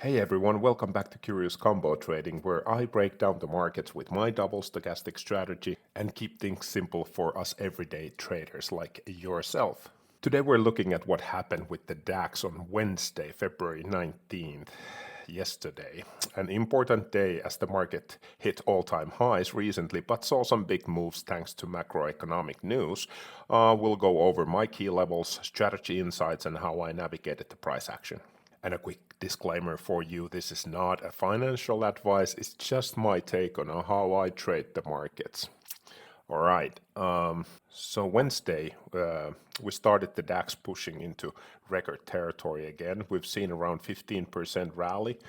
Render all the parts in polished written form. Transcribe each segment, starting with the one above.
Hey everyone, welcome back to Curious Combo Trading, where I break down the markets with my double stochastic strategy and keep things simple for us everyday traders like yourself. Today we're looking at what happened with the DAX on Wednesday, February 19th, yesterday. An important day as the market hit all-time highs recently, but saw some big moves thanks to macroeconomic news. We'll go over my key levels, strategy insights, and how I navigated the price action. And a quick disclaimer for you, this is not a financial advice, it's just my take on how I trade the markets. All right, so Wednesday, we started the DAX pushing into record territory again. We've seen around 15% rally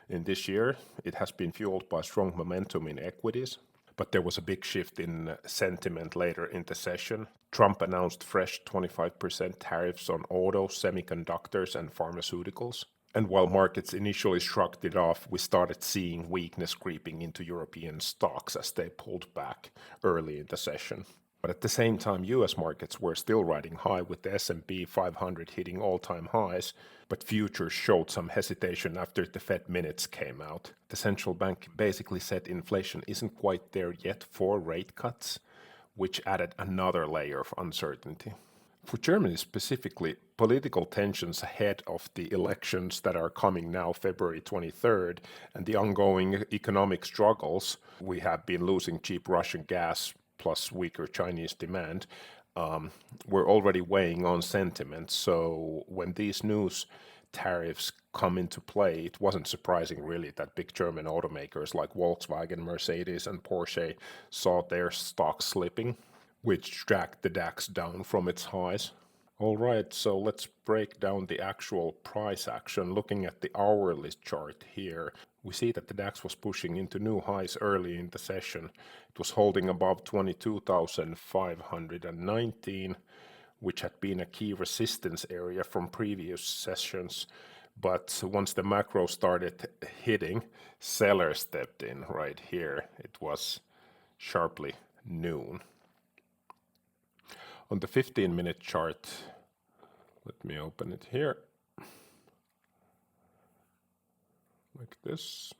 in this year. It has been fueled by strong momentum in equities. But there was a big shift in sentiment later in the session. Trump announced fresh 25% tariffs on auto, semiconductors, and pharmaceuticals. And while markets initially shrugged it off, we started seeing weakness creeping into European stocks as they pulled back early in the session. But at the same time, US markets were still riding high with the S&P 500 hitting all-time highs, but futures showed some hesitation after the Fed minutes came out. The central bank basically said inflation isn't quite there yet for rate cuts, which added another layer of uncertainty. For Germany specifically, political tensions ahead of the elections that are coming now February 23rd and the ongoing economic struggles, we have been losing cheap Russian gas plus weaker Chinese demand, we're already weighing on sentiment. So when these news tariffs come into play, it wasn't surprising really that big German automakers like Volkswagen, Mercedes, and Porsche saw their stocks slipping, which dragged the DAX down from its highs. All right, so let's break down the actual price action. Looking at the hourly chart here, we see that the DAX was pushing into new highs early in the session. It was holding above 22,519, which had been a key resistance area from previous sessions. But once the macro started hitting, sellers stepped in right here. It was sharply noon. On the 15-minute chart, let me open it here, like this.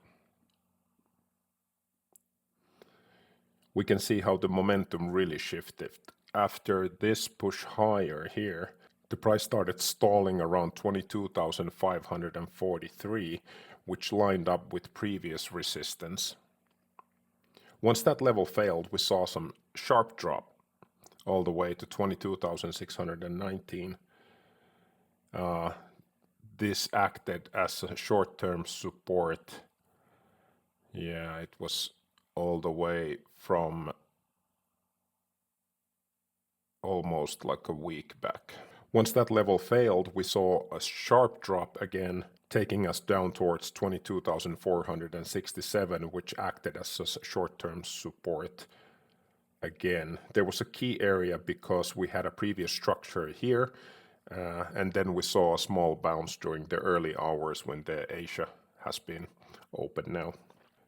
We can see how the momentum really shifted. After this push higher here, the price started stalling around 22,543, which lined up with previous resistance. Once that level failed, we saw some sharp drop all the way to 22,619. This acted as a short-term support. Yeah, it was all the way from almost like a week back. Once that level failed, we saw a sharp drop again, taking us down towards 22,467, which acted as a short-term support. Again, there was a key area because we had a previous structure here, and then we saw a small bounce during the early hours when the Asia has been open now.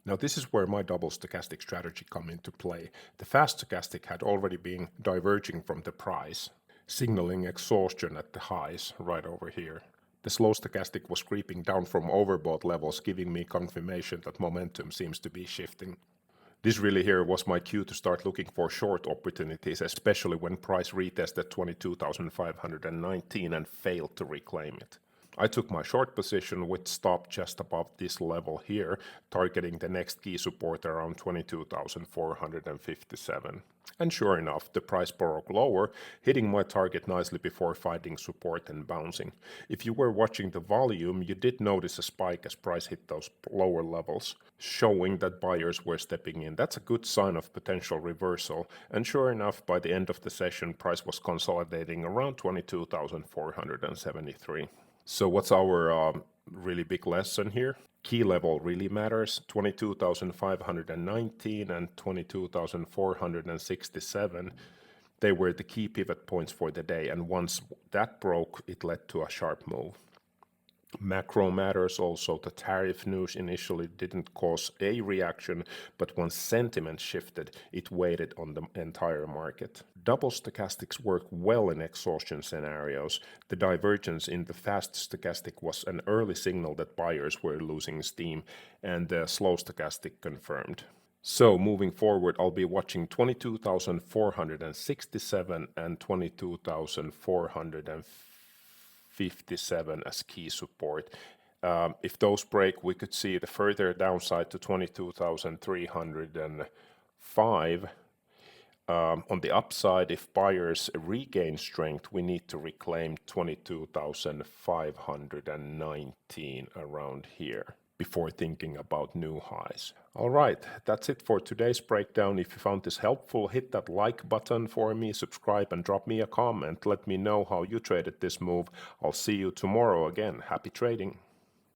Now this is where my double stochastic strategy come into play. The fast stochastic had already been diverging from the price, signaling exhaustion at the highs right over here. The slow stochastic was creeping down from overbought levels, giving me confirmation that momentum seems to be shifting. This really here was my cue to start looking for short opportunities, especially when price retested 22,519 and failed to reclaim it. I took my short position with stop just above this level here, targeting the next key support around 22,457. And sure enough, the price broke lower, hitting my target nicely before finding support and bouncing. If you were watching the volume, you did notice a spike as price hit those lower levels, showing that buyers were stepping in. That's a good sign of potential reversal. And sure enough, by the end of the session, price was consolidating around 22,473. So what's our really big lesson here? Key level really matters. 22,519 and 22,467. They were the key pivot points for the day. And once that broke, it led to a sharp move. Macro matters also. The tariff news initially didn't cause a reaction, but once sentiment shifted, it weighed on the entire market. Double stochastics work well in exhaustion scenarios. The divergence in the fast stochastic was an early signal that buyers were losing steam, and the slow stochastic confirmed. So moving forward, I'll be watching 22,467 and 22,457 as key support. If those break, we could see the further downside to 22,305. On the upside, if buyers regain strength, we need to reclaim 22,519 around here before thinking about new highs. All right, that's it for today's breakdown. If you found this helpful, hit that like button for me, subscribe, and drop me a comment. Let me know how you traded this move. I'll see you tomorrow again. Happy trading.